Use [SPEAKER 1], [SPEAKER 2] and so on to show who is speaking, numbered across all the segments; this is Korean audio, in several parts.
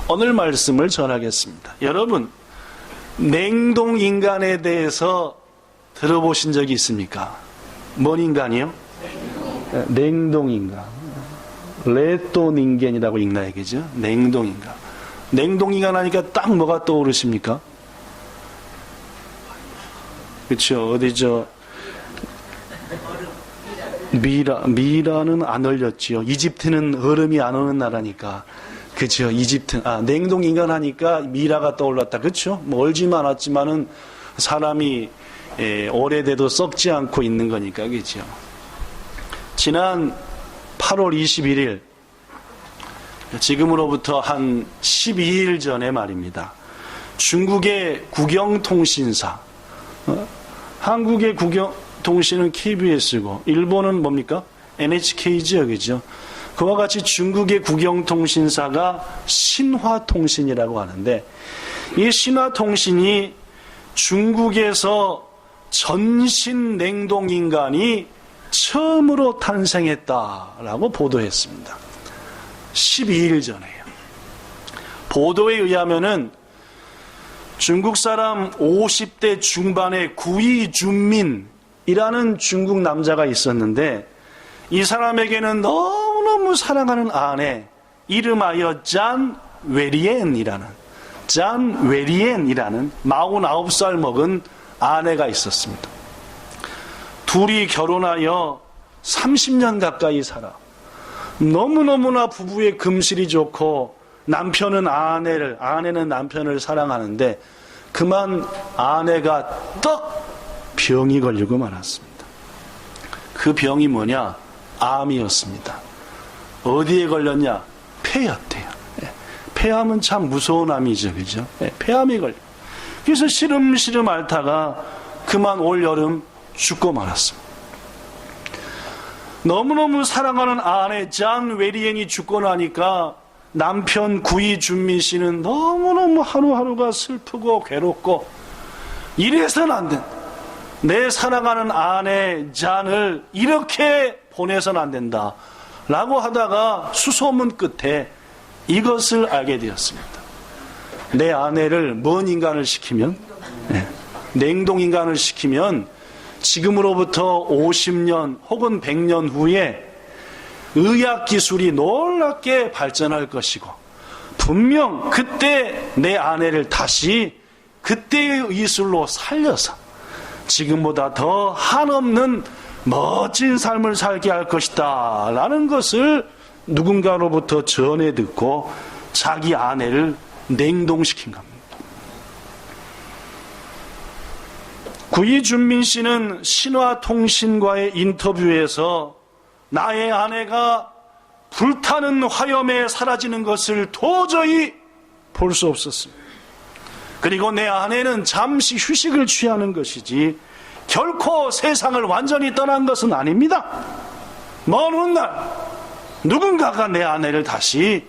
[SPEAKER 1] 오늘 말씀을 전하겠습니다. 여러분, 냉동인간에 대해서 들어보신 적이 있습니까? 뭔 인간이요? 냉동인간. 레토닌겐이라고 읽나요, 그죠? 냉동인간. 냉동인간 하니까 딱 뭐가 떠오르십니까? 그렇죠. 어디죠? 미라는 안 얼렸지요. 이집트는 얼음이 안 오는 나라니까. 그죠. 이집트. 냉동인간 하니까 미라가 떠올랐다. 그렇죠. 뭐 얼지는 않았지만은 사람이 오래돼도 썩지 않고 있는 거니까. 그죠. 지난 8월 21일, 지금으로부터 한 12일 전에 말입니다. 중국의 국영통신사, 한국의 국영통신은 KBS고 일본은 뭡니까? NHK죠, 그죠? 그와 같이 중국의 국영통신사가 신화통신이라고 하는데, 이 신화통신이 중국에서 전신 냉동인간이 처음으로 탄생했다라고 보도했습니다. 12일 전에요. 보도에 의하면은 중국 사람 50대 중반의 구이준민이라는 중국 남자가 있었는데, 이 사람에게는 너무너무 사랑하는 아내, 이름하여 짠 웨리엔이라는 49살 먹은 아내가 있었습니다. 둘이 결혼하여 30년 가까이 살아. 너무너무나 부부의 금실이 좋고, 남편은 아내는 남편을 사랑하는데, 그만 아내가 떡 병이 걸리고 말았습니다. 그 병이 뭐냐? 암이었습니다. 어디에 걸렸냐? 폐였대요. 폐암은 참 무서운 암이죠, 그죠? 폐암이 걸려. 그래서 시름시름 앓다가 그만 올 여름 죽고 말았습니다. 너무너무 사랑하는 아내 짠 웨리엔이 죽고 나니까 남편 구이준민 씨는 너무너무 하루하루가 슬프고 괴롭고, 이래서는 안 된다. 내 사랑하는 아내 잔을 이렇게 보내서는 안 된다 라고 하다가 수소문 끝에 이것을 알게 되었습니다. 내 아내를 먼 인간을 시키면, 냉동인간을 시키면 지금으로부터 50년 혹은 100년 후에 의학기술이 놀랍게 발전할 것이고, 분명 그때 내 아내를 다시 그때의 의술로 살려서 지금보다 더 한없는 멋진 삶을 살게 할 것이다 라는 것을 누군가로부터 전해 듣고 자기 아내를 냉동시킨 겁니다. 구이준민 씨는 신화통신과의 인터뷰에서 나의 아내가 불타는 화염에 사라지는 것을 도저히 볼 수 없었습니다. 그리고 내 아내는 잠시 휴식을 취하는 것이지 결코 세상을 완전히 떠난 것은 아닙니다. 먼 훗날 누군가가 내 아내를 다시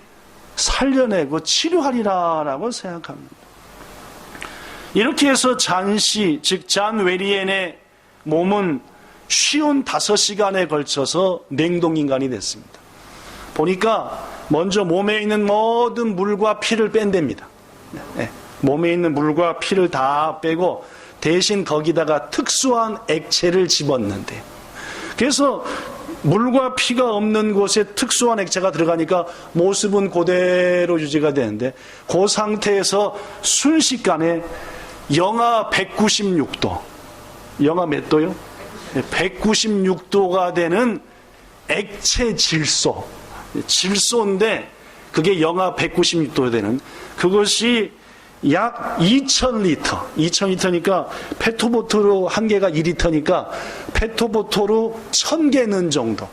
[SPEAKER 1] 살려내고 치료하리라라고 생각합니다. 이렇게 해서 잔씨, 즉 잔 웨리엔의 몸은 쉬운 5시간에 걸쳐서 냉동인간이 됐습니다. 보니까 먼저 몸에 있는 모든 물과 피를 뺀답니다. 몸에 있는 물과 피를 다 빼고 대신 거기다가 특수한 액체를 집었는데, 그래서 물과 피가 없는 곳에 특수한 액체가 들어가니까 모습은 그대로 유지가 되는데, 그 상태에서 순식간에 영하 196도, 영하 몇 도요? 196도가 되는 액체 질소인데 그게 영하 196도 되는, 그것이 약 2000리터니까 페트보트로 한 개가 2리터니까 페트보트로 1000개는 정도.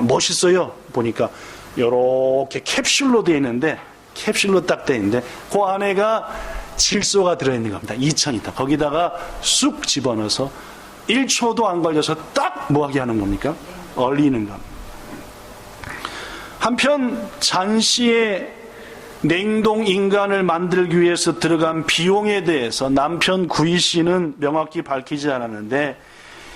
[SPEAKER 1] 멋있어요. 보니까 이렇게 캡슐로 되어 있는데, 캡슐로 딱 되어 있는데 그 안에가 질소가 들어있는 겁니다. 2000리터. 거기다가 쑥 집어넣어서 1초도 안 걸려서 딱 뭐하게 하는 겁니까? 얼리는 겁니다. 한편 잔씨의 냉동인간을 만들기 위해서 들어간 비용에 대해서 남편 구이 씨는 명확히 밝히지 않았는데,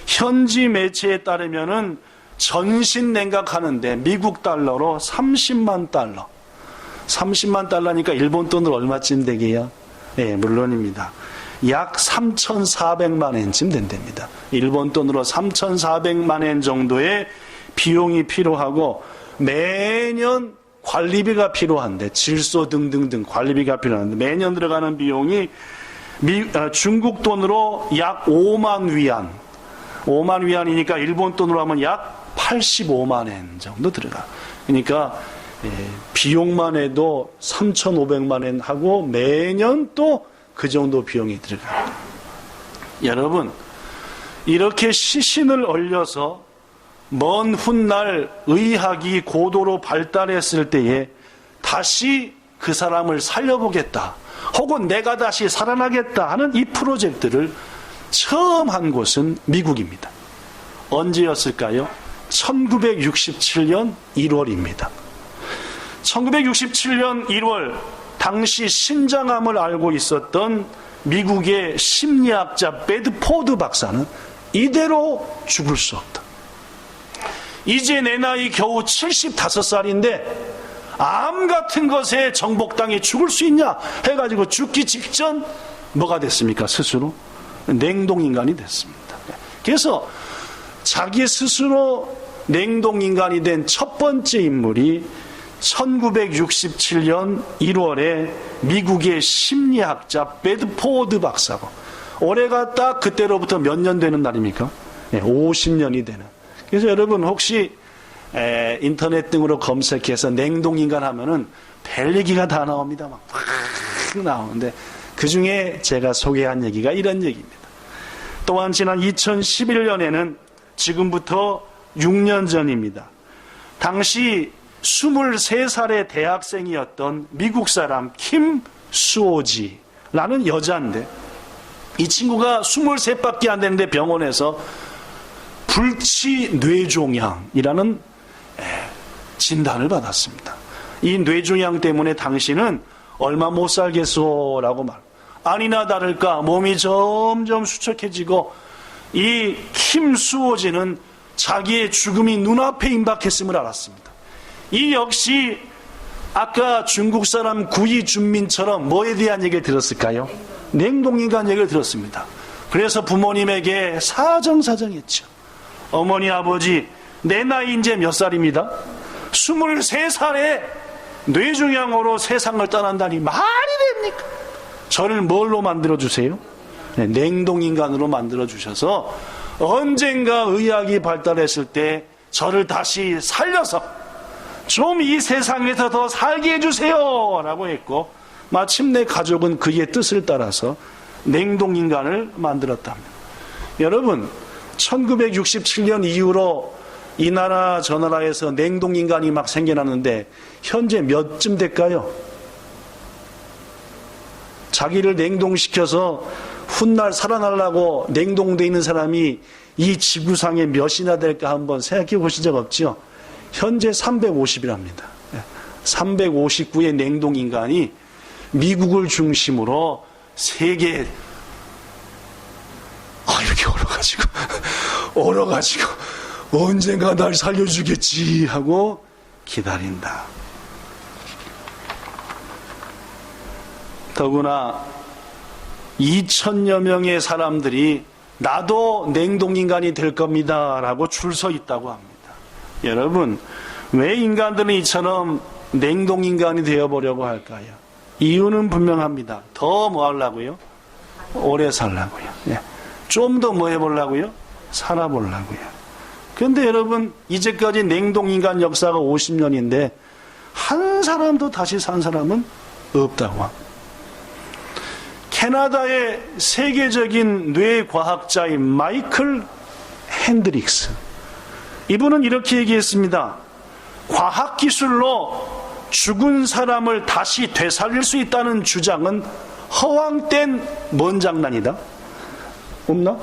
[SPEAKER 1] 현지 매체에 따르면은 전신 냉각하는데 미국 달러로 30만 달러, 30만 달러니까 일본 돈으로 얼마쯤 되게요? 예, 물론입니다. 약 3,400만 엔쯤 된답니다. 일본 돈으로 3,400만 엔 정도의 비용이 필요하고 매년 관리비가 필요한데 질소 등등등 관리비가 필요한데 매년 들어가는 비용이 중국 돈으로 약 5만 위안 5만 위안이니까 일본 돈으로 하면 약 85만 엔 정도 들어가. 그러니까 비용만 해도 3,500만 엔 하고 매년 또 그 정도 비용이 들어가. 여러분 이렇게 시신을 얼려서 먼 훗날 의학이 고도로 발달했을 때에 다시 그 사람을 살려보겠다 혹은 내가 다시 살아나겠다 하는 이 프로젝트를 처음 한 곳은 미국입니다. 언제였을까요? 1967년 1월입니다. 1967년 1월 당시 신장암을 알고 있었던 미국의 심리학자 베드포드 박사는 이대로 죽을 수 없다. 이제 내 나이 겨우 75살인데 암 같은 것에 정복당해 죽을 수 있냐 해가지고 죽기 직전 뭐가 됐습니까? 스스로 냉동인간이 됐습니다. 그래서 자기 스스로 냉동인간이 된 첫 번째 인물이 1967년 1월에 미국의 심리학자 베드포드 박사고 올해가 딱 그때로부터 몇 년 되는 날입니까? 50년이 되는. 그래서 여러분 혹시 인터넷 등으로 검색해서 냉동인간 하면은 별 얘기가 다 나옵니다. 막 나오는데 그 중에 제가 소개한 얘기가 이런 얘기입니다. 또한 지난 2011년에는 지금부터 6년 전입니다. 당시 23살의 대학생이었던 미국 사람 킴 수오지라는 여자인데 이 친구가 23밖에 안 되는데 병원에서 불치 뇌종양이라는 진단을 받았습니다. 이 뇌종양 때문에 당신은 얼마 못 살겠소라고 말. 아니나 다를까 몸이 점점 수척해지고 이 킴 수오지는 자기의 죽음이 눈앞에 임박했음을 알았습니다. 이 역시 아까 중국 사람 구이 준민처럼 뭐에 대한 얘기를 들었을까요? 냉동인간 얘기를 들었습니다. 그래서 부모님에게 사정사정했죠. 어머니 아버지 내 나이 이제 몇 살입니다. 23살에 뇌종양으로 세상을 떠난다니 말이 됩니까? 저를 뭘로 만들어주세요? 냉동인간으로 만들어주셔서 언젠가 의학이 발달했을 때 저를 다시 살려서 좀 이 세상에서 더 살게 해주세요 라고 했고 마침내 가족은 그의 뜻을 따라서 냉동인간을 만들었답니다. 여러분 1967년 이후로 이 나라 저 나라에서 냉동인간이 막 생겨났는데 현재 몇쯤 될까요? 자기를 냉동시켜서 훗날 살아나려고 냉동되어 있는 사람이 이 지구상에 몇이나 될까 한번 생각해 보신 적 없죠? 현재 350이랍니다. 359의 냉동인간이 미국을 중심으로 세계 이렇게 얼어가지고 언젠가 날 살려주겠지 하고 기다린다. 더구나 2,000여 명의 사람들이 나도 냉동인간이 될 겁니다 라고 줄 서 있다고 합니다. 여러분 왜 인간들은 이처럼 냉동인간이 되어보려고 할까요? 이유는 분명합니다. 더 뭐 하려고요? 오래 살라고요. 좀 더 뭐 해보려고요? 살아보려고요. 그런데 여러분 이제까지 냉동인간 역사가 50년인데 한 사람도 다시 산 사람은 없다고 합니다. 캐나다의 세계적인 뇌과학자인 마이클 핸드릭스, 이분은 이렇게 얘기했습니다. 과학기술로 죽은 사람을 다시 되살릴 수 있다는 주장은 허황된 뭔 장난이다? 없나?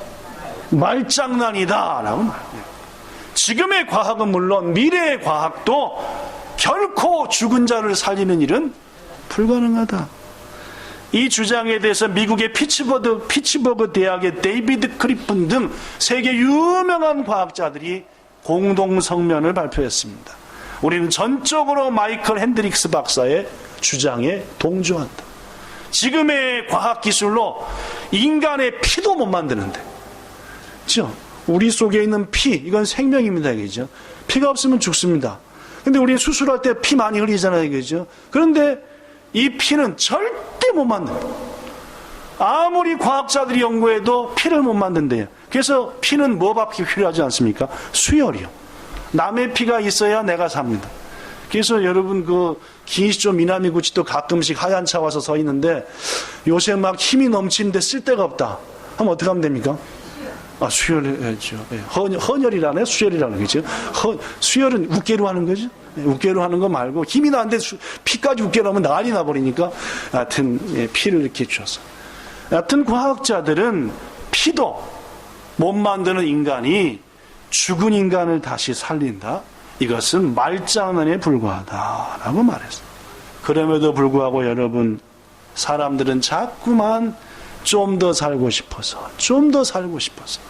[SPEAKER 1] 말장난이다 라고 말해요. 지금의 과학은 물론 미래의 과학도 결코 죽은 자를 살리는 일은 불가능하다. 이 주장에 대해서 미국의 피츠버그 대학의 데이비드 크리픈 등 세계 유명한 과학자들이 공동 성명을 발표했습니다. 우리는 전적으로 마이클 핸드릭스 박사의 주장에 동조한다. 지금의 과학기술로 인간의 피도 못 만드는데, 그죠? 우리 속에 있는 피, 이건 생명입니다, 그죠? 피가 없으면 죽습니다. 근데 우리는 수술할 때 피 많이 흘리잖아요, 그죠? 그런데 이 피는 절대 못 만든다. 아무리 과학자들이 연구해도 피를 못 만든대요. 그래서 피는 뭐밖에 필요하지 않습니까? 수혈이요. 남의 피가 있어야 내가 삽니다. 그래서 여러분 그 긴시조 미나미구치도 가끔씩 하얀 차 와서 서 있는데 요새 막 힘이 넘치는데 쓸 데가 없다 하면 어떻게 하면 됩니까? 수혈해야죠. 헌혈이라네, 수혈이라는 거죠. 수혈은 우깨로 하는 거죠. 우깨로 하는 거 말고 힘이 나는데 피까지 우깨로 하면 난리 나버리니까 하여튼 피를 이렇게 줘서, 하여튼 과학자들은 피도 못 만드는 인간이 죽은 인간을 다시 살린다, 이것은 말장난에 불과하다라고 말했어요. 그럼에도 불구하고 여러분, 사람들은 자꾸만 좀 더 살고 싶어서, 좀 더 살고 싶어서.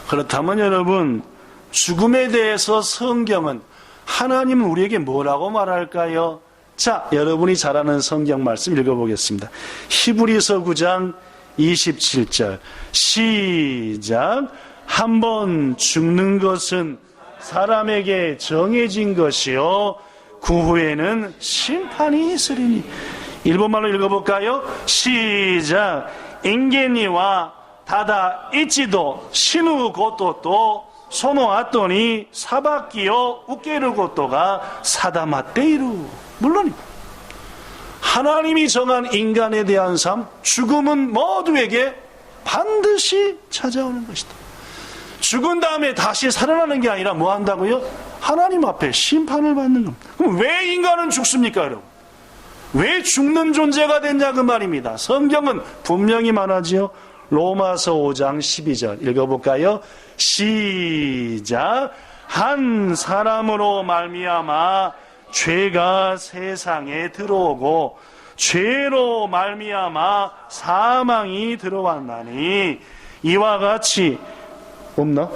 [SPEAKER 1] 그렇다면 여러분, 죽음에 대해서 성경은, 하나님은 우리에게 뭐라고 말할까요? 자, 여러분이 잘 아는 성경 말씀 읽어보겠습니다. 히브리서 9장 27절 시작. 한 번 죽는 것은 사람에게 정해진 것이요 그 후에는 심판이 있으리니. 일본말로 읽어볼까요? 시작. 인간이와 다다 이치도 신우 고토 소노았더니 사바키요 우케르 고토가 사다마테이루. 물론 하나님이 정한 인간에 대한 삶, 죽음은 모두에게 반드시 찾아오는 것이다. 죽은 다음에 다시 살아나는 게 아니라 뭐 한다고요? 하나님 앞에 심판을 받는 겁니다. 그럼 왜 인간은 죽습니까, 여러분? 왜 죽는 존재가 됐냐 그 말입니다. 성경은 분명히 말하지요. 로마서 5장 12절 읽어볼까요? 시작. 한 사람으로 말미암아 죄가 세상에 들어오고 죄로 말미암아 사망이 들어왔나니 이와 같이 없나?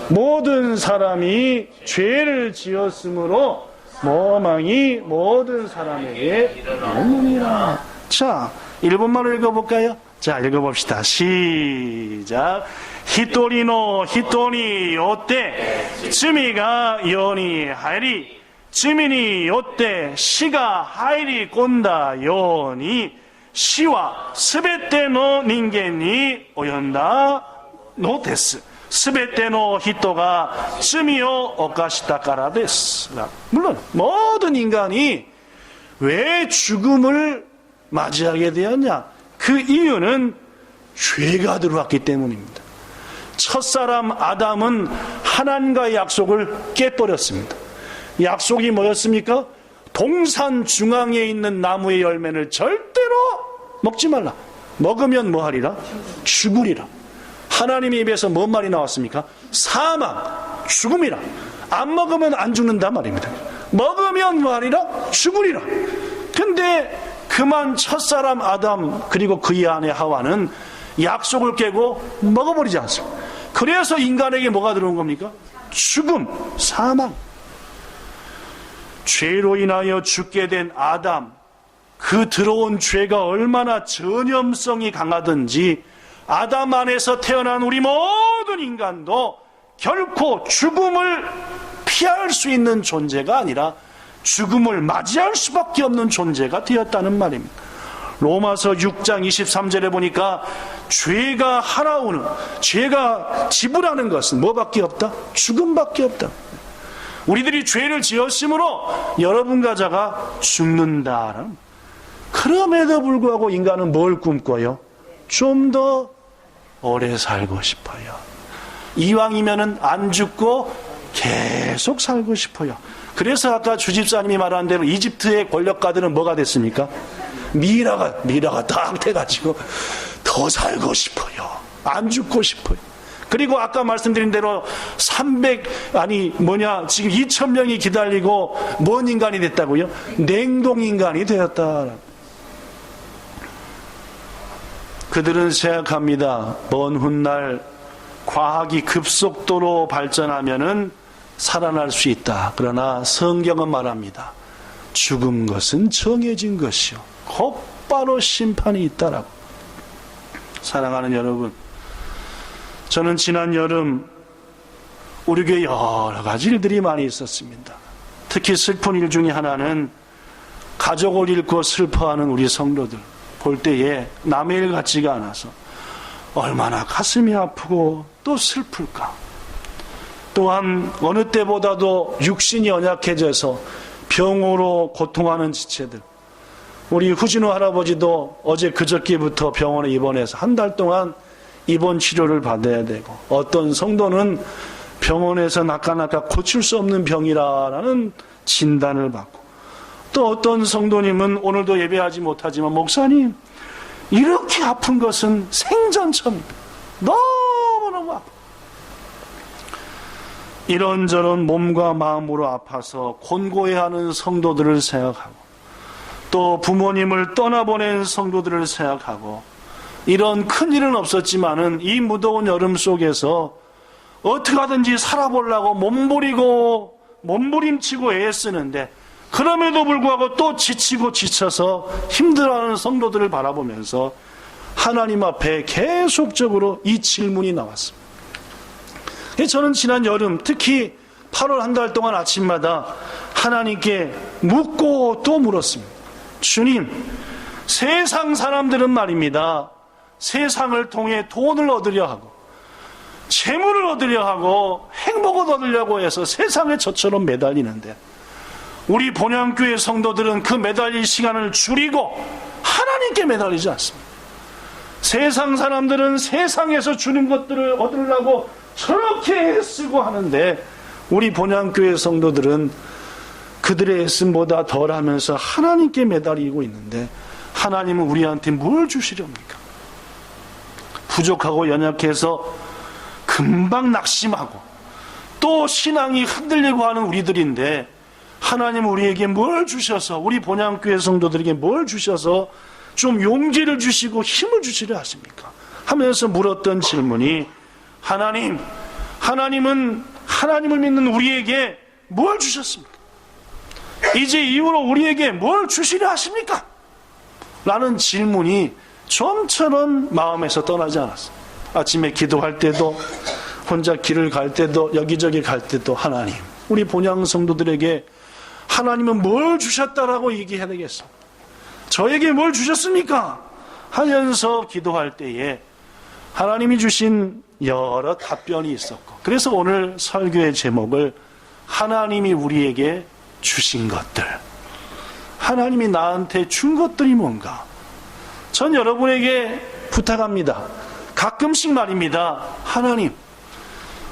[SPEAKER 1] 모든 사람이 죄를 지었으므로 모망이 모든 사람에게 이르느니라. 자, 일본말로 읽어볼까요? 자, 읽어봅시다. 시작. 히토리노 히토니 요때 츠미가 요니 하이리 츠미니 요때 시가 하이리 꼰다 요니 시와 스베테노 닌겐이 오연다 노 데스. 스베테노 히토가 츠미오 오카시타카라 데스. 물론 모든 인간이 왜 죽음을 맞이하게 되었냐? 그 이유는 죄가 들어왔기 때문입니다. 첫사람 아담은 하나님과의 약속을 깨버렸습니다. 약속이 뭐였습니까? 동산 중앙에 있는 나무의 열매를 절대로 먹지 말라. 먹으면 뭐 하리라? 죽으리라. 하나님의 입에서 뭔 말이 나왔습니까? 사망, 죽음이라. 안 먹으면 안 죽는단 말입니다. 먹으면 뭐 하리라? 죽으리라. 근데 그만 첫사람 아담 그리고 그의 아내 하와는 약속을 깨고 먹어버리지 않습니다. 그래서 인간에게 뭐가 들어온 겁니까? 죽음, 사망. 죄로 인하여 죽게 된 아담, 그 들어온 죄가 얼마나 전염성이 강하든지 아담 안에서 태어난 우리 모든 인간도 결코 죽음을 피할 수 있는 존재가 아니라 죽음을 맞이할 수밖에 없는 존재가 되었다는 말입니다. 로마서 6장 23절에 보니까 죄가 하나오는, 죄가 지불하는 것은 뭐밖에 없다? 죽음밖에 없다. 우리들이 죄를 지었으므로 여러분과 자가 죽는다. 그럼에도 불구하고 인간은 뭘 꿈꿔요? 좀 더 오래 살고 싶어요. 이왕이면은 안 죽고 계속 살고 싶어요. 그래서 아까 주집사님이 말한 대로 이집트의 권력가들은 뭐가 됐습니까? 미라가 딱 돼가지고 더 살고 싶어요. 안 죽고 싶어요. 그리고 아까 말씀드린 대로 지금 2,000명이 기다리고 뭔 인간이 됐다고요? 냉동인간이 되었다. 그들은 생각합니다. 먼 훗날 과학이 급속도로 발전하면은 살아날 수 있다. 그러나 성경은 말합니다. 죽은 것은 정해진 것이요 곧바로 심판이 있다라고. 사랑하는 여러분, 저는 지난 여름 우리 교회 여러 가지 일들이 많이 있었습니다. 특히 슬픈 일 중에 하나는 가족을 잃고 슬퍼하는 우리 성도들 볼 때에 남의 일 같지가 않아서 얼마나 가슴이 아프고 또 슬플까. 또한 어느 때보다도 육신이 연약해져서 병으로 고통하는 지체들, 우리 후진우 할아버지도 어제 그저께부터 병원에 입원해서 한 달 동안 입원 치료를 받아야 되고, 어떤 성도는 병원에서 나까나까 고칠 수 없는 병이라는 진단을 받고, 또 어떤 성도님은 오늘도 예배하지 못하지만 목사님 이렇게 아픈 것은 생전 처음입니다. 너무너무 아파. 이런저런 몸과 마음으로 아파서 곤고해하는 성도들을 생각하고, 또 부모님을 떠나보낸 성도들을 생각하고, 이런 큰일은 없었지만은 이 무더운 여름 속에서 어떻게 하든지 살아보려고 몸부림치고 애쓰는데, 그럼에도 불구하고 또 지치고 지쳐서 힘들어하는 성도들을 바라보면서 하나님 앞에 계속적으로 이 질문이 나왔습니다. 저는 지난 여름, 특히 8월 한 달 동안 아침마다 하나님께 묻고 또 물었습니다. 주님, 세상 사람들은 말입니다, 세상을 통해 돈을 얻으려 하고 재물을 얻으려 하고 행복을 얻으려고 해서 세상에 저처럼 매달리는데, 우리 본향교회 성도들은 그 매달릴 시간을 줄이고 하나님께 매달리지 않습니다. 세상 사람들은 세상에서 주는 것들을 얻으려고 저렇게 애쓰고 하는데, 우리 본향교회 성도들은 그들의 애씀보다 덜하면서 하나님께 매달리고 있는데, 하나님은 우리한테 뭘 주시렵니까? 부족하고 연약해서 금방 낙심하고 또 신앙이 흔들리고 하는 우리들인데, 하나님은 우리에게 뭘 주셔서, 우리 본향교회 성도들에게 뭘 주셔서 좀 용기를 주시고 힘을 주시려 하십니까? 하면서 물었던 질문이, 하나님은 하나님을 믿는 우리에게 뭘 주셨습니까? 이제 이후로 우리에게 뭘 주시려 하십니까? 라는 질문이 좀처럼 마음에서 떠나지 않았어요. 아침에 기도할 때도, 혼자 길을 갈 때도, 여기저기 갈 때도 하나님, 우리 본향 성도들에게 하나님은 뭘 주셨다라고 얘기해야 되겠어. 저에게 뭘 주셨습니까? 하면서 기도할 때에 하나님이 주신 여러 답변이 있었고, 그래서 오늘 설교의 제목을 하나님이 우리에게 주신 것들, 하나님이 나한테 준 것들이 뭔가. 전 여러분에게 부탁합니다. 가끔씩 말입니다.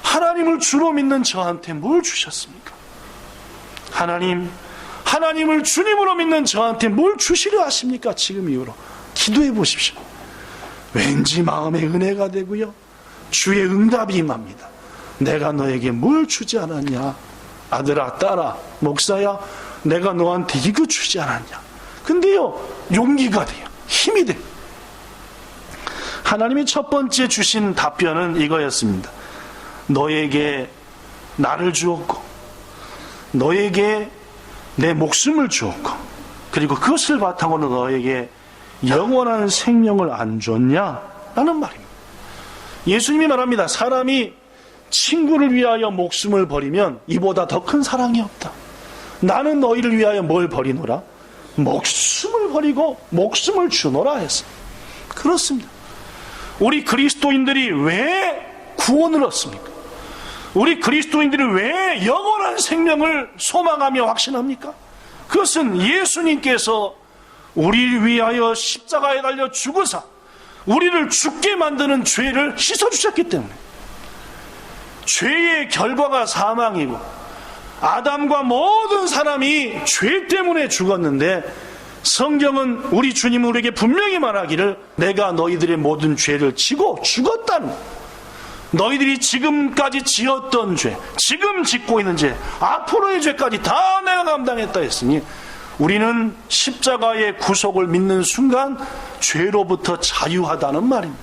[SPEAKER 1] 하나님을 주로 믿는 저한테 뭘 주셨습니까? 하나님을 주님으로 믿는 저한테 뭘 주시려 하십니까? 지금 이후로 기도해 보십시오. 왠지 마음에 은혜가 되고요, 주의 응답이 임합니다. 내가 너에게 뭘 주지 않았냐? 아들아, 딸아, 목사야, 내가 너한테 이거 주지 않았냐? 근데요, 용기가 돼요. 힘이 돼요. 하나님이 첫 번째 주신 답변은 이거였습니다. 너에게 나를 주었고, 너에게 내 목숨을 주었고, 그리고 그것을 바탕으로 너에게 영원한 생명을 안 줬냐? 라는 말입니다. 예수님이 말합니다. 사람이 친구를 위하여 목숨을 버리면 이보다 더 큰 사랑이 없다. 나는 너희를 위하여 뭘 버리노라? 목숨을 버리고 목숨을 주노라 했습니다. 그렇습니다. 우리 그리스도인들이 왜 구원을 얻습니까? 우리 그리스도인들이 왜 영원한 생명을 소망하며 확신합니까? 그것은 예수님께서 우리를 위하여 십자가에 달려 죽으사 우리를 죽게 만드는 죄를 씻어주셨기 때문에. 죄의 결과가 사망이고, 아담과 모든 사람이 죄 때문에 죽었는데, 성경은 우리 주님은 우리에게 분명히 말하기를 내가 너희들의 모든 죄를 지고 죽었다는 거예요. 너희들이 지금까지 지었던 죄, 지금 짓고 있는 죄, 앞으로의 죄까지 다 내가 감당했다 했으니, 우리는 십자가의 구속을 믿는 순간 죄로부터 자유하다는 말입니다.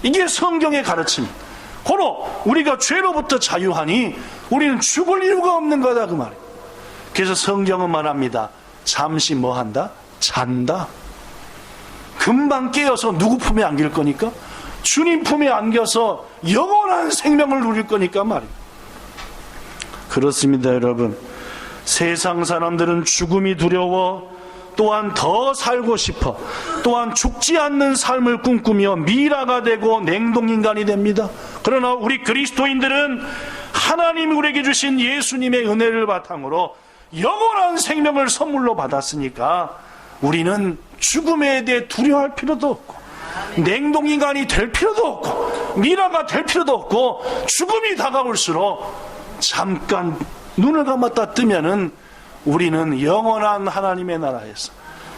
[SPEAKER 1] 이게 성경의 가르침입니다. 고로 우리가 죄로부터 자유하니 우리는 죽을 이유가 없는 거다, 그 말이에요. 그래서 성경은 말합니다. 잠시 뭐 한다? 잔다. 금방 깨어서 누구 품에 안길 거니까? 주님 품에 안겨서 영원한 생명을 누릴 거니까 말이에요. 그렇습니다, 여러분. 세상 사람들은 죽음이 두려워, 또한 더 살고 싶어, 또한 죽지 않는 삶을 꿈꾸며 미라가 되고 냉동인간이 됩니다. 그러나 우리 그리스도인들은 하나님이 우리에게 주신 예수님의 은혜를 바탕으로 영원한 생명을 선물로 받았으니까 우리는 죽음에 대해 두려워할 필요도 없고, 냉동인간이 될 필요도 없고, 미라가 될 필요도 없고, 죽음이 다가올수록 잠깐 눈을 감았다 뜨면은 우리는 영원한 하나님의 나라에서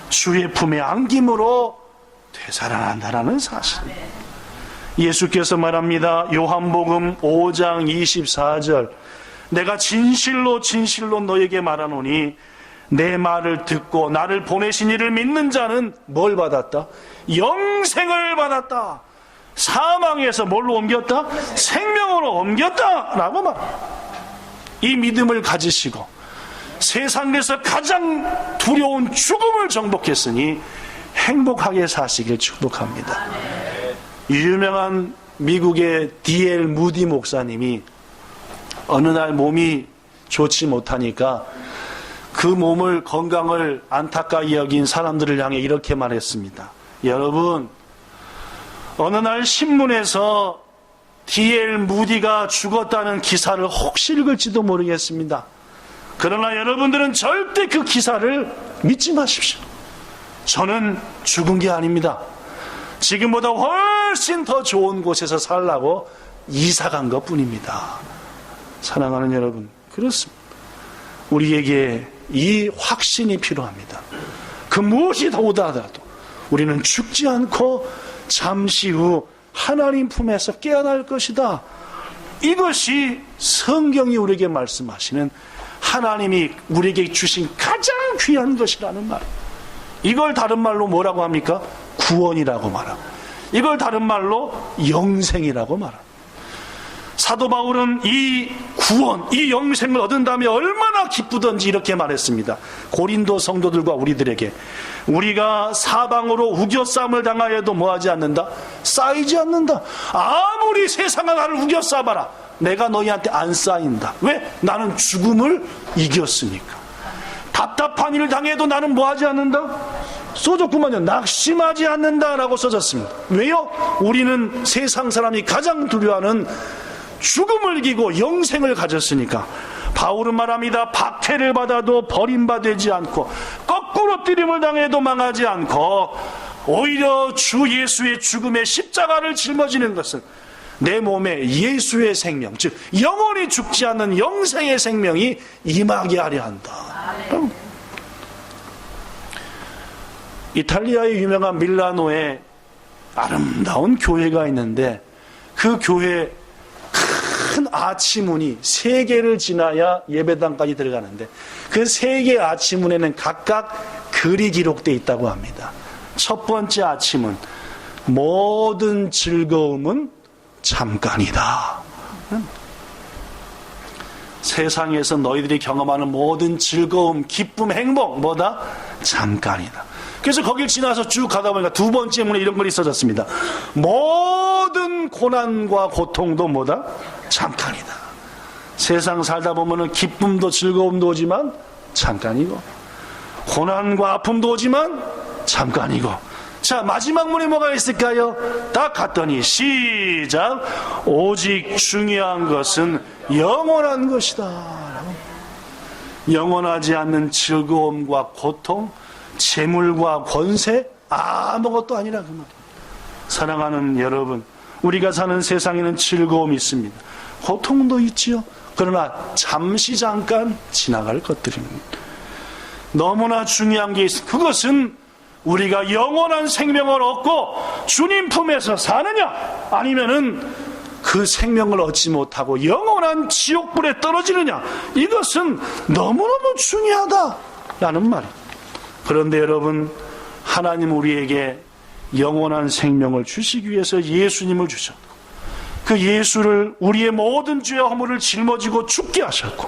[SPEAKER 1] 주의 품에 안김으로 되살아난다라는 사실입니다. 예수께서 말합니다. 요한복음 5장 24절, 내가 진실로 진실로 너에게 말하노니 내 말을 듣고 나를 보내신 이를 믿는 자는 뭘 받았다? 영생을 받았다. 사망에서 뭘로 옮겼다? 생명으로 옮겼다 라고 말합니다. 이 믿음을 가지시고 세상에서 가장 두려운 죽음을 정복했으니 행복하게 사시길 축복합니다. 유명한 미국의 D.L. 무디 목사님이 어느 날 몸이 좋지 못하니까 그 몸을, 건강을 안타까이 여긴 사람들을 향해 이렇게 말했습니다. 여러분, 어느 날 신문에서 D.L. 무디가 죽었다는 기사를 혹시 읽을지도 모르겠습니다. 그러나 여러분들은 절대 그 기사를 믿지 마십시오. 저는 죽은 게 아닙니다. 지금보다 훨씬 더 좋은 곳에서 살라고 이사간 것 뿐입니다. 사랑하는 여러분, 그렇습니다. 우리에게 이 확신이 필요합니다. 그 무엇이 더 오더라도 우리는 죽지 않고 잠시 후 하나님 품에서 깨어날 것이다. 이것이 성경이 우리에게 말씀하시는 하나님이 우리에게 주신 가장 귀한 것이라는 말. 이걸 다른 말로 뭐라고 합니까? 구원이라고 말하고, 이걸 다른 말로 영생이라고 말합니다. 사도 바울은 이 구원, 이 영생을 얻은 다음에 얼마나 기쁘던지 이렇게 말했습니다. 고린도 성도들과 우리들에게, 우리가 사방으로 우겨싸움을 당하여도 뭐하지 않는다? 쌓이지 않는다. 아무리 세상은 나를 우겨싸봐라, 내가 너희한테 안 쌓인다. 왜? 나는 죽음을 이겼으니까. 답답한 일을 당해도 나는 뭐하지 않는다? 써졌구만요. 낙심하지 않는다라고 써졌습니다. 왜요? 우리는 세상 사람이 가장 두려워하는 죽음을 이기고 영생을 가졌으니까. 바울은 말합니다. 박해를 받아도 버림받지 않고, 거꾸로 뜨림을 당해도 망하지 않고, 오히려 주 예수의 죽음의 십자가를 짊어지는 것은 내 몸에 예수의 생명, 즉 영원히 죽지 않는 영생의 생명이 임하게 하려 한다. 이탈리아의 유명한 밀라노에 아름다운 교회가 있는데, 그 교회 큰 아치문이 3개를 지나야 예배당까지 들어가는데, 그 3개의 아치문에는 각각 글이 기록되어 있다고 합니다. 첫 번째 아치문, 모든 즐거움은 잠깐이다. 세상에서 너희들이 경험하는 모든 즐거움, 기쁨, 행복, 뭐다? 잠깐이다. 그래서 거길 지나서 쭉 가다 보니까 두 번째 문에 이런 글이 써졌습니다. 모든 고난과 고통도 뭐다? 잠깐이다. 세상 살다 보면은 기쁨도 즐거움도 오지만 잠깐이고, 고난과 아픔도 오지만 잠깐이고. 자, 마지막 문에 뭐가 있을까요? 딱 갔더니 시작. 오직 중요한 것은 영원한 것이다. 영원하지 않는 즐거움과 고통, 재물과 권세, 아무것도 아니라 그 말이에요. 사랑하는 여러분, 우리가 사는 세상에는 즐거움이 있습니다. 고통도 있지요. 그러나 잠시 잠깐 지나갈 것들입니다. 너무나 중요한 게 있습니다. 그것은 우리가 영원한 생명을 얻고 주님 품에서 사느냐, 아니면은 그 생명을 얻지 못하고 영원한 지옥불에 떨어지느냐, 이것은 너무너무 중요하다라는 말이에요. 그런데 여러분, 하나님 우리에게 영원한 생명을 주시기 위해서 예수님을 주셨고, 그 그 예수를 우리의 모든 죄와 허물을 짊어지고 죽게 하셨고,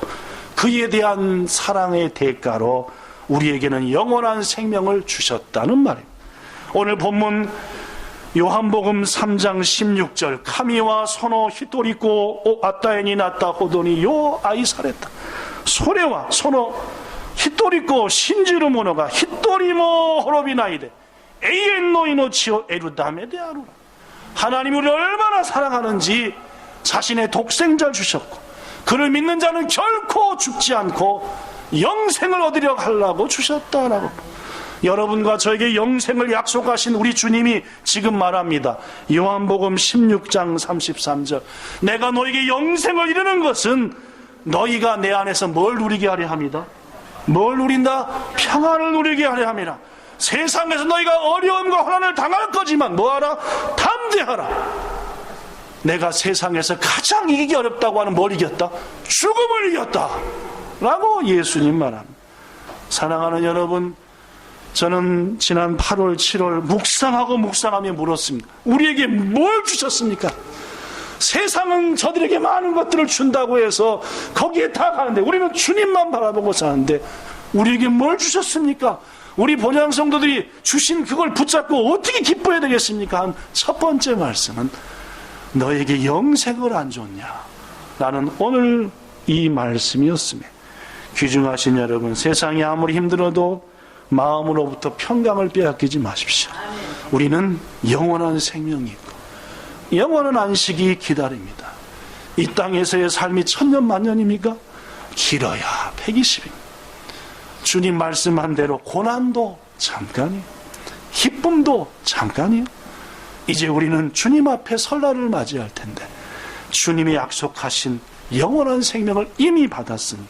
[SPEAKER 1] 그에 대한 사랑의 대가로 우리에게는 영원한 생명을 주셨다는 말입니다. 오늘 본문 요한복음 3장 16절, 카미와 소노 히토리코 아따에니 나따 호도니 요 아이사레타. 소레와 소노 히토리코 신지르 모노가 히토리모 호로비나이데 에이엔노이노치오 에루다메 데아루라. 하나님이 우리를 얼마나 사랑하는지 자신의 독생자를 주셨고, 그를 믿는 자는 결코 죽지 않고 영생을 얻으려 하려고 주셨다라고. 여러분과 저에게 영생을 약속하신 우리 주님이 지금 말합니다. 요한복음 16장 33절, 내가 너에게 영생을 이루는 것은 너희가 내 안에서 뭘 누리게 하려 합니다. 뭘 누린다? 평안을 누리게 하려 함이라. 세상에서 너희가 어려움과 고난을 당할 거지만 뭐하라? 담대하라. 내가 세상에서 가장 이기기 어렵다고 하는 뭘 이겼다? 죽음을 이겼다 라고 예수님 말합니다. 사랑하는 여러분, 저는 지난 8월 7월 묵상하며 물었습니다. 우리에게 뭘 주셨습니까? 세상은 저들에게 많은 것들을 준다고 해서 거기에 다 가는데, 우리는 주님만 바라보고 사는데 우리에게 뭘 주셨습니까? 우리 본향 성도들이 주신 그걸 붙잡고 어떻게 기뻐해야 되겠습니까? 한 첫 번째 말씀은 너에게 영생을 안 줬냐? 라는 오늘 이 말씀이었습니다. 귀중하신 여러분, 세상이 아무리 힘들어도 마음으로부터 평강을 빼앗기지 마십시오. 우리는 영원한 생명이 있고 영원한 안식이 기다립니다. 이 땅에서의 삶이 천년 만년입니까? 길어야 120입니다. 주님 말씀한 대로 고난도 잠깐이에요. 기쁨도 잠깐이에요. 이제 우리는 주님 앞에 설날을 맞이할 텐데, 주님이 약속하신 영원한 생명을 이미 받았으니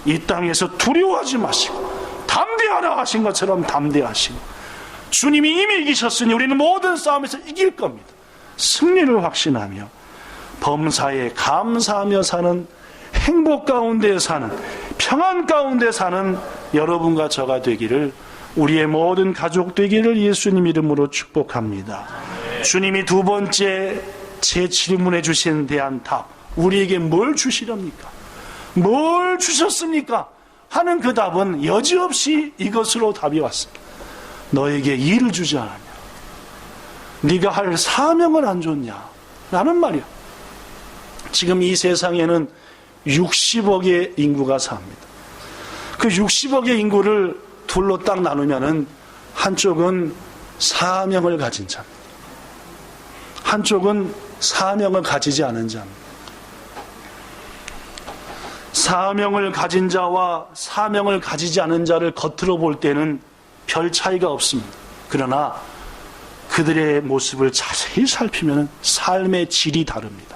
[SPEAKER 1] 이 땅에서 두려워하지 마시고 담대하라 하신 것처럼 담대하시고, 주님이 이미 이기셨으니 우리는 모든 싸움에서 이길 겁니다. 승리를 확신하며 범사에 감사하며 사는, 행복 가운데 사는, 평안 가운데 사는 여러분과 저가 되기를, 우리의 모든 가족 되기를 예수님 이름으로 축복합니다. 주님이 두 번째 제 질문에 주신 대한 답, 우리에게 뭘 주시렵니까? 뭘 주셨습니까? 하는 그 답은 여지없이 이것으로 답이 왔습니다. 너에게 일을 주지 않았냐? 네가 할 사명을 안 줬냐? 라는 말이야. 지금 이 세상에는 60억의 인구가 삽니다. 그 60억의 인구를 둘로 딱 나누면은 한쪽은 사명을 가진 자입니다. 한쪽은 사명을 가지지 않은 자입니다. 사명을 가진 자와 사명을 가지지 않은 자를 겉으로 볼 때는 별 차이가 없습니다. 그러나 그들의 모습을 자세히 살피면 삶의 질이 다릅니다.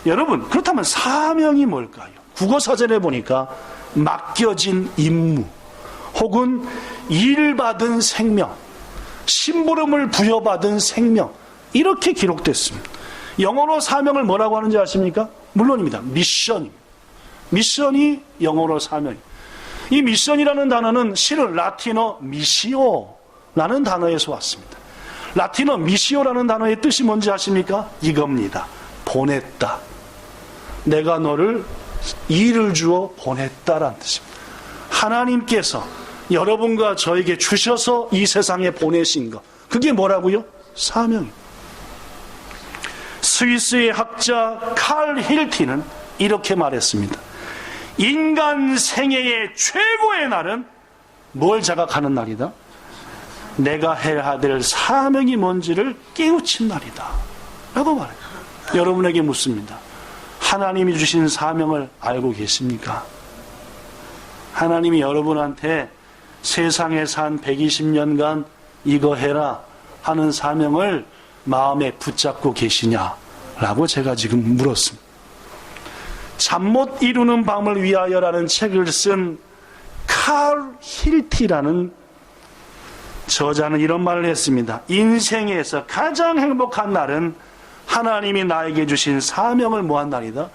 [SPEAKER 1] 여러분, 그렇다면 사명이 뭘까요? 국어사전에 보니까 맡겨진 임무 혹은 일받은 생명, 심부름을 부여받은 생명, 이렇게 기록됐습니다. 영어로 사명을 뭐라고 하는지 아십니까? 물론입니다. 미션입니다. 미션이 영어로 사명입니다. 이 미션이라는 단어는 실은 라틴어 미시오라는 단어에서 왔습니다. 라틴어 미시오라는 단어의 뜻이 뭔지 아십니까? 이겁니다. 보냈다. 내가 너를 일을 주어 보냈다라는 뜻입니다. 하나님께서 여러분과 저에게 주셔서 이 세상에 보내신 것, 그게 뭐라고요? 사명입니다. 스위스의 학자 칼 힐티는 이렇게 말했습니다. 인간 생애의 최고의 날은 뭘 자각하는 날이다? 내가 해야 될 사명이 뭔지를 깨우친 날이다 라고 말해요. 여러분에게 묻습니다. 하나님이 주신 사명을 알고 계십니까? 하나님이 여러분한테 세상에 산 120년간 이거 해라 하는 사명을 마음에 붙잡고 계시냐라고 제가 지금 물었습니다. 잠 못 이루는 밤을 위하여라는 책을 쓴 칼 힐티라는 저자는 이런 말을 했습니다. 인생에서 가장 행복한 날은 하나님이 나에게 주신 사명을 뭐한 날이다?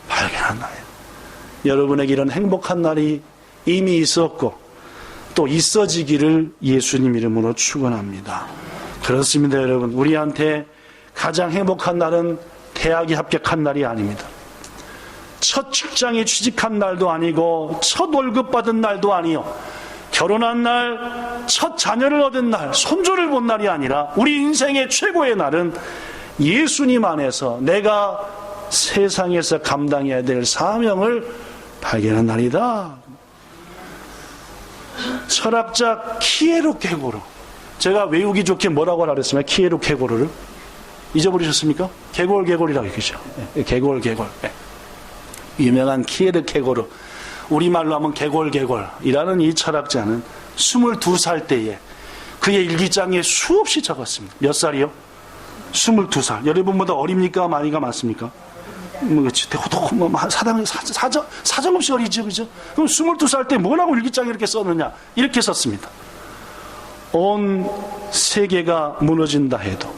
[SPEAKER 1] 발견한 날이다. 여러분에게 이런 행복한 날이 이미 있었고 또 있어지기를 예수님 이름으로 축원합니다. 그렇습니다. 여러분, 우리한테 가장 행복한 날은 대학에 합격한 날이 아닙니다. 첫 직장에 취직한 날도 아니고 첫 월급 받은 날도 아니요, 결혼한 날, 첫 자녀를 얻은 날, 손주를 본 날이 아니라 우리 인생의 최고의 날은 예수님 안에서 내가 세상에서 감당해야 될 사명을 발견한 날이다. 철학자 키에로케고르, 제가 외우기 좋게 뭐라고 하라 그랬습니까? 키에로케고르를 잊어버리셨습니까? 개골이라고 얘기죠. 개골. 유명한 키에르케고르, 우리말로 하면 개골이라는 이 철학자는 22살 때에 그의 일기장에 수없이 적었습니다. 몇 살이요? 22살. 여러분보다 어립니까? 많이가 많습니까? 사정없이 어리죠, 그죠? 그럼 22살 때 뭐라고 일기장에 이렇게 썼느냐? 이렇게 썼습니다. 온 세계가 무너진다 해도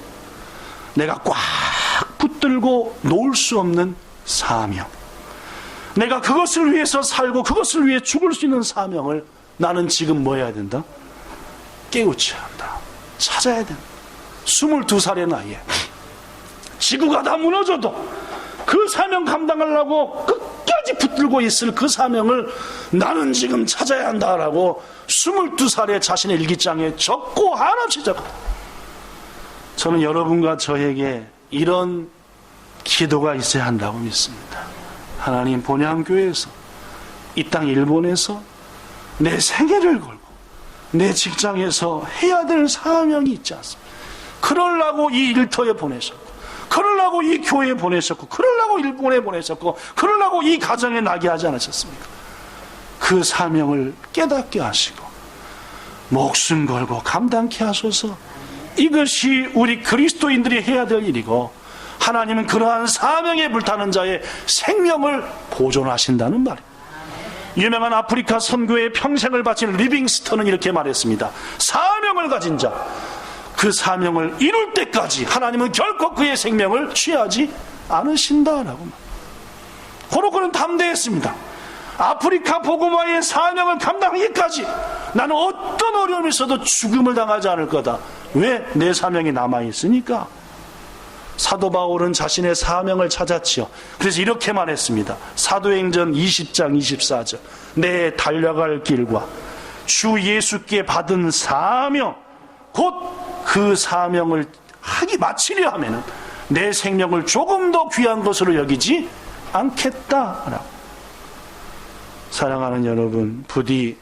[SPEAKER 1] 내가 꽉 붙들고 놓을 수 없는 사명, 내가 그것을 위해서 살고 그것을 위해 죽을 수 있는 사명을 나는 지금 뭐 해야 된다? 깨우쳐야 한다. 찾아야 된다. 22살의 나이에 지구가 다 무너져도 그 사명 감당하려고 끝까지 붙들고 있을 그 사명을 나는 지금 찾아야 한다라고 22살에 자신의 일기장에 적고 한없이 적고, 저는 여러분과 저에게 이런 기도가 있어야 한다고 믿습니다. 하나님, 본향교회에서, 이 땅 일본에서 내 생애를 걸고 내 직장에서 해야 될 사명이 있지 않습니까? 그러려고 이 일터에 보내셨고, 그러려고 이 교회에 보내셨고, 그러려고 일본에 보내셨고, 그러려고 이 가정에 나게 하지 않으셨습니까? 그 사명을 깨닫게 하시고 목숨 걸고 감당케 하소서. 이것이 우리 그리스도인들이 해야 될 일이고, 하나님은 그러한 사명에 불타는 자의 생명을 보존하신다는 말이에요. 유명한 아프리카 선교에 평생을 바친 리빙스턴은 이렇게 말했습니다. 사명을 가진 자, 그 사명을 이룰 때까지 하나님은 결코 그의 생명을 취하지 않으신다라고. 그는 담대했습니다. 아프리카 복음화의 사명을 감당하기까지 나는 어떤 어려움이 있어도 죽음을 당하지 않을 거다. 왜? 내 사명이 남아있으니까. 사도 바울은 자신의 사명을 찾았지요. 그래서 이렇게 말했습니다. 사도행전 20장 24절, 내 달려갈 길과 주 예수께 받은 사명, 곧 그 사명을 마치려 하면은 내 생명을 조금 더 귀한 것으로 여기지 않겠다라고. 사랑하는 여러분, 부디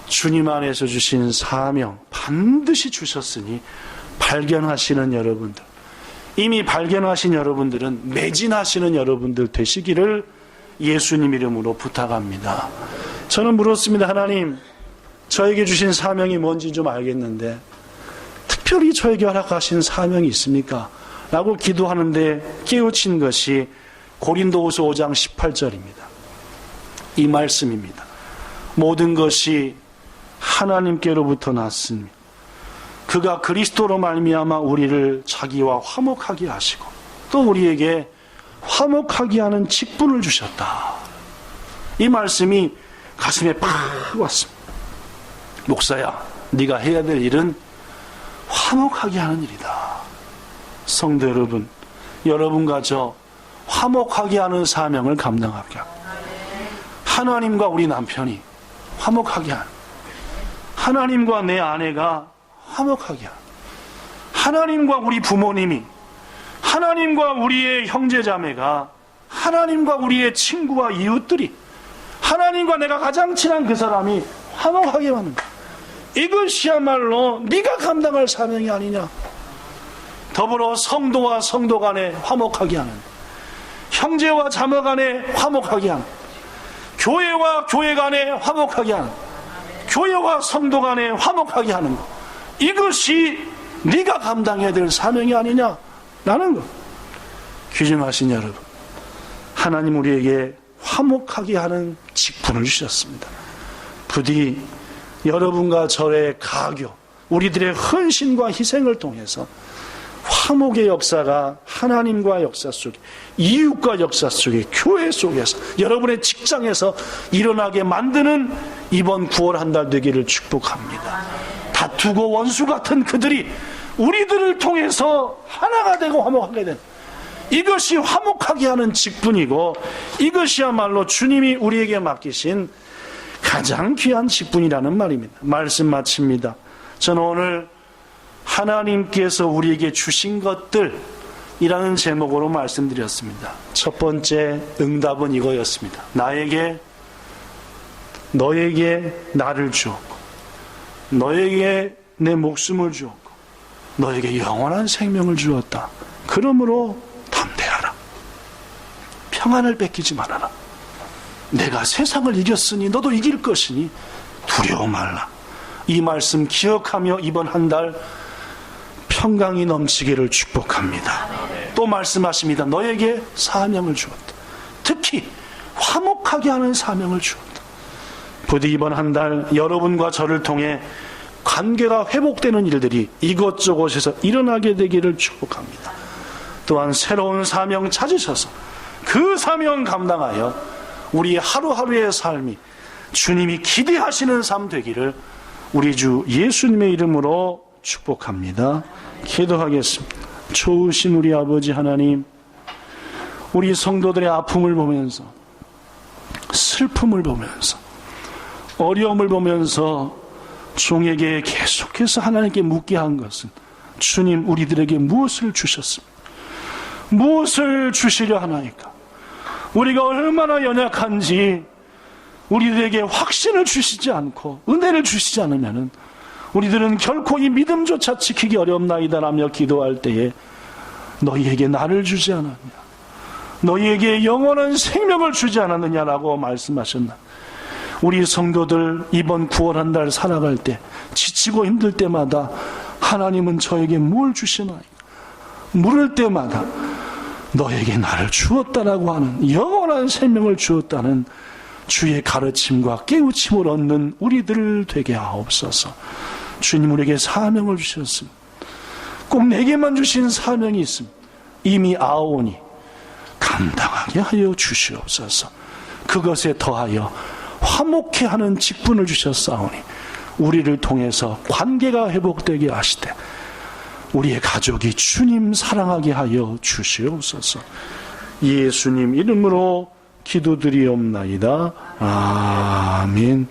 [SPEAKER 1] 주님 안에서 주신 사명 반드시 주셨으니 발견하시는 여러분들, 이미 발견하신 여러분들은 매진하시는 여러분들 되시기를 예수님 이름으로 부탁합니다. 저는 물었습니다. 하나님, 저에게 주신 사명이 뭔지 좀 알겠는데 특별히 저에게 허락하신 사명이 있습니까? 라고 기도하는데 깨우친 것이 고린도후서 5장 18절입니다. 이 말씀입니다. 모든 것이 하나님께로부터 났으니 그가 그리스도로 말미암아 우리를 자기와 화목하게 하시고 또 우리에게 화목하게 하는 직분을 주셨다. 이 말씀이 가슴에 팍 왔습니다. 목사야, 네가 해야 될 일은 화목하게 하는 일이다. 성도 여러분, 여러분과 저 화목하게 하는 사명을 감당하게 합니다. 하나님과 우리 남편이 화목하게 하는, 하나님과 내 아내가 화목하게 하는, 하나님과 우리 부모님이, 하나님과 우리의 형제자매가, 하나님과 우리의 친구와 이웃들이, 하나님과 내가 가장 친한 그 사람이 화목하게 하는 것, 이것이야말로 네가 감당할 사명이 아니냐. 더불어 성도와 성도 간에 화목하게 하는, 형제와 자매 간에 화목하게 하는, 교회와 교회 간에 화목하게 하는, 교회와 성도 간에 화목하게 하는 것, 이것이 네가 감당해야 될 사명이 아니냐라는 것. 귀중하신 여러분, 하나님 우리에게 화목하게 하는 직분을 주셨습니다. 부디 여러분과 저의 가교, 우리들의 헌신과 희생을 통해서 화목의 역사가 하나님과 역사 속에, 이웃과 역사 속에, 교회 속에서, 여러분의 직장에서 일어나게 만드는 이번 9월 한 달 되기를 축복합니다. 다투고 원수 같은 그들이 우리들을 통해서 하나가 되고 화목하게 된, 이것이 화목하게 하는 직분이고 이것이야말로 주님이 우리에게 맡기신 가장 귀한 직분이라는 말입니다. 말씀 마칩니다. 저는 오늘 하나님께서 우리에게 주신 것들이라는 제목으로 말씀드렸습니다. 첫 번째 응답은 이거였습니다. 너에게 나를 주었고 너에게 내 목숨을 주었고 너에게 영원한 생명을 주었다. 그러므로 담대하라. 평안을 뺏기지 말아라. 내가 세상을 이겼으니 너도 이길 것이니 두려워 말라. 이 말씀 기억하며 이번 한 달 평강이 넘치기를 축복합니다. 또 말씀하십니다. 너에게 사명을 주었다. 특히 화목하게 하는 사명을 주었다. 부디 이번 한 달 여러분과 저를 통해 관계가 회복되는 일들이 이곳저곳에서 일어나게 되기를 축복합니다. 또한 새로운 사명 찾으셔서 그 사명 감당하여 우리 하루하루의 삶이 주님이 기대하시는 삶 되기를 우리 주 예수님의 이름으로 축복합니다. 기도하겠습니다. 좋으신 우리 아버지 하나님, 우리 성도들의 아픔을 보면서 슬픔을 보면서 어려움을 보면서 종에게 계속해서 하나님께 묻게 한 것은 주님 우리들에게 무엇을 주셨습니까? 무엇을 주시려 하나이까? 우리가 얼마나 연약한지 우리들에게 확신을 주시지 않고 은혜를 주시지 않으면 우리들은 결코 이 믿음조차 지키기 어렵나이다라며 기도할 때에 너희에게 나를 주지 않았냐, 너희에게 영원한 생명을 주지 않았느냐라고 말씀하셨나. 우리 성도들 이번 9월 한 달 살아갈 때 지치고 힘들 때마다 하나님은 저에게 뭘 주시나이까? 물을 때마다 너에게 나를 주었다라고 하는 영원한 생명을 주었다는 주의 가르침과 깨우침을 얻는 우리들 되게 하옵소서. 주님 우리에게 사명을 주셨습니다. 꼭 내게만 주신 사명이 있습니다. 이미 아오니 감당하게 하여 주시옵소서. 그것에 더하여 화목해 하는 직분을 주셨사오니 우리를 통해서 관계가 회복되게 하시되 우리의 가족이 주님 사랑하게 하여 주시옵소서. 예수님 이름으로 기도드리옵나이다. 아멘.